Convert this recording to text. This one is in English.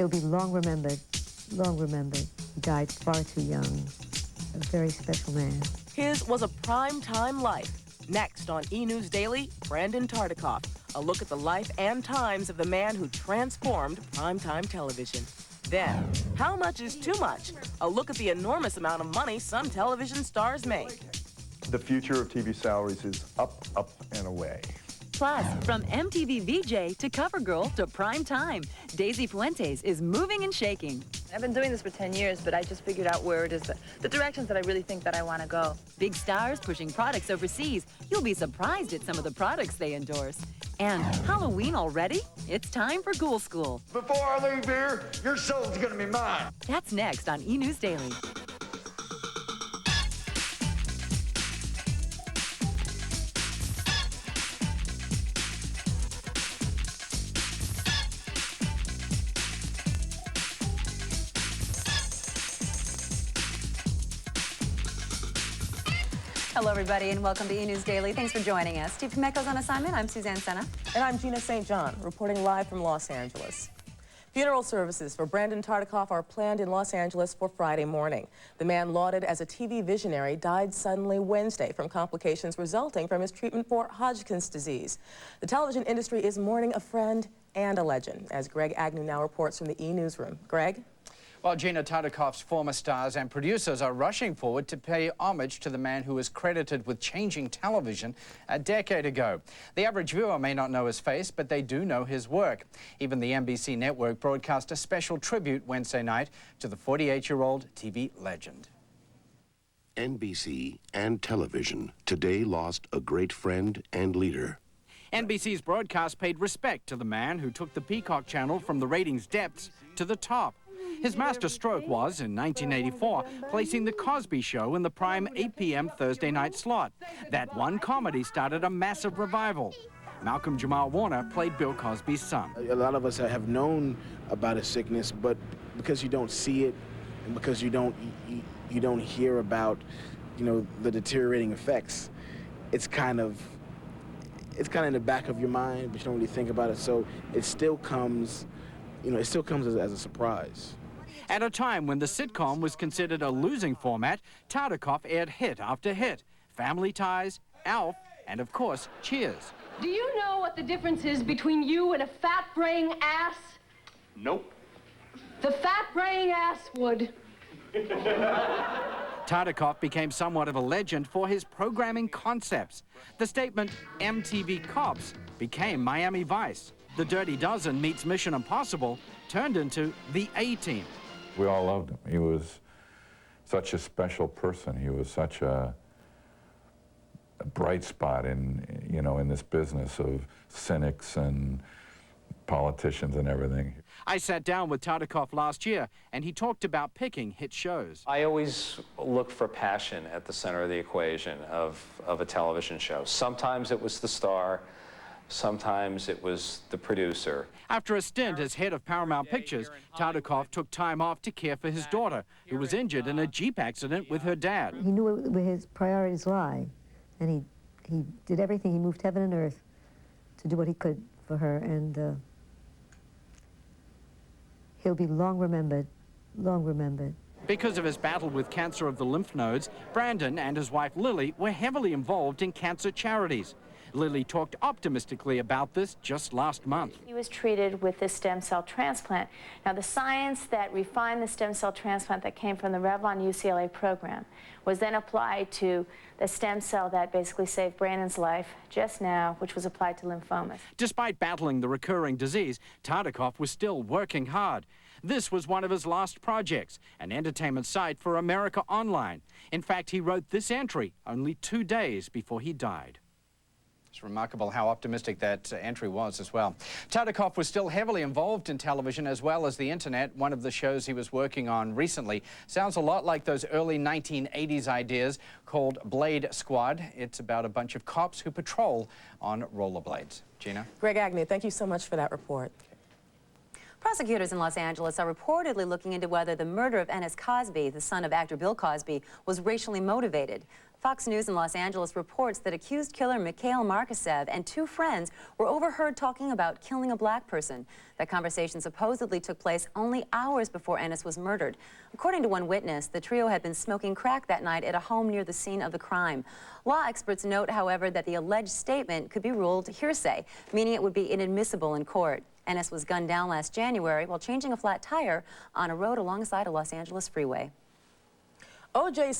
He'll be long remembered, long remembered. He died far too young. A very special man. His was a prime-time life. Next on E! News Daily, Brandon Tartikoff. A look at the life and times of the man who transformed primetime television. Then, how much is too much? A look at the enormous amount of money some television stars make. The future of TV salaries is up, up, and away. Plus, from MTV VJ to cover girl to prime time, Daisy Fuentes is moving and shaking. I've been doing this for 10 years, but I just figured out where it is, the directions that I really think that I want to go. Big stars pushing products overseas. You'll be surprised at some of the products they endorse. And Halloween already? It's time for Ghoul School. Before I leave here, your soul's gonna be mine. That's next on E! News Daily. Hello, everybody, and welcome to E! News Daily. Thanks for joining us. Steve Pimeco's on assignment. I'm Suzanne Senna. And I'm Gina St. John, reporting live from Los Angeles. Funeral services for Brandon Tartikoff are planned in Los Angeles for Friday morning. The man, lauded as a TV visionary, died suddenly Wednesday from complications resulting from his treatment for Hodgkin's disease. The television industry is mourning a friend and a legend, as Greg Agnew now reports from the E! Newsroom. Greg? Well, Gina, Tartikoff's former stars and producers are rushing forward to pay homage to the man who was credited with changing television a decade ago. The average viewer may not know his face, but they do know his work. Even the NBC network broadcast a special tribute Wednesday night to the 48-year-old TV legend. NBC and television today lost a great friend and leader. NBC's broadcast paid respect to the man who took the Peacock channel from the ratings depths to the top. His master stroke was, in 1984, placing The Cosby Show in the prime 8 p.m. Thursday night slot. That one comedy started a massive revival. Malcolm Jamal Warner played Bill Cosby's son. A lot of us have known about his sickness, but because you don't see it, and because you don't hear about, the deteriorating effects, it's kind of in the back of your mind, but you don't really think about it. So it still comes, as a surprise. At a time when the sitcom was considered a losing format, Tartikoff aired hit after hit. Family Ties, Alf, and of course, Cheers. Do you know what the difference is between you and a fat-braying ass? Nope. The fat-braying ass would. Tartikoff became somewhat of a legend for his programming concepts. The statement, MTV Cops, became Miami Vice. The Dirty Dozen meets Mission Impossible turned into The A-Team. We all loved him. He was such a special person. He was such a bright spot in this business of cynics and politicians and everything. I sat down with Tartikoff last year, and he talked about picking hit shows. I always look for passion at the center of the equation of a television show. Sometimes it was the star, sometimes it was the producer. After a stint as head of Paramount Pictures, Tartikoff took time off to care for his daughter, who was injured in a Jeep accident with her dad. He knew where his priorities lie, and he did everything. He moved heaven and earth to do what he could for her, and he'll be long remembered, long remembered. Because of his battle with cancer of the lymph nodes, Brandon and his wife Lily were heavily involved in cancer charities. Lily talked optimistically about this just last month. He was treated with this stem cell transplant. Now, the science that refined the stem cell transplant that came from the Revlon UCLA program was then applied to the stem cell that basically saved Brandon's life just now, which was applied to lymphomas. Despite battling the recurring disease, Tartikoff was still working hard. This was one of his last projects, an entertainment site for America Online. In fact, he wrote this entry only 2 days before he died. It's remarkable how optimistic that entry was as well. Tartikoff was still heavily involved in television as well as the internet. One of the shows he was working on recently sounds a lot like those early 1980s ideas called Blade Squad. It's about a bunch of cops who patrol on rollerblades. Gina? Greg Agnew, thank you so much for that report. Prosecutors in Los Angeles are reportedly looking into whether the murder of Ennis Cosby, the son of actor Bill Cosby, was racially motivated. Fox News in Los Angeles reports that accused killer Mikhail Markasev and 2 friends were overheard talking about killing a black person. That conversation supposedly took place only hours before Ennis was murdered. According to one witness, the trio had been smoking crack that night at a home near the scene of the crime. Law experts note, however, that the alleged statement could be ruled hearsay, meaning it would be inadmissible in court. Ennis was gunned down last January while changing a flat tire on a road alongside a Los Angeles freeway. O.J.